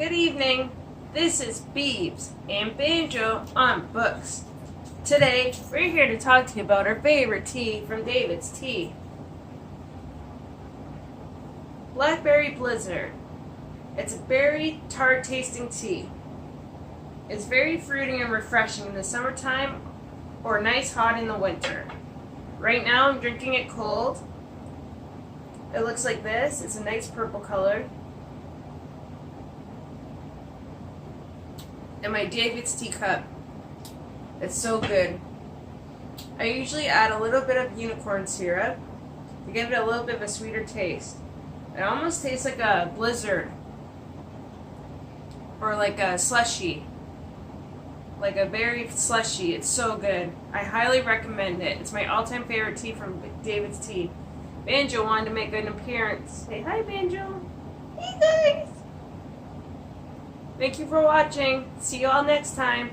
Good evening. This is Beebs and Banjo on Books. Today, we're here to talk to you about our favorite tea from David's Tea. Blackberry Blizzard. It's a berry tart tasting tea. It's very fruity and refreshing in the summertime or nice hot in the winter. Right now I'm drinking it cold. It looks like this. It's a nice purple color. And my David's teacup. It's so good. I usually add a little bit of unicorn syrup to give it a little bit of a sweeter taste. It almost tastes like a blizzard or like a slushy, like a berry slushy. It's so good. I highly recommend it. It's my all-time favorite tea from David's Tea. Banjo wanted to make an appearance. Say hi, Banjo. Hey guys. Thank you for watching. See you all next time.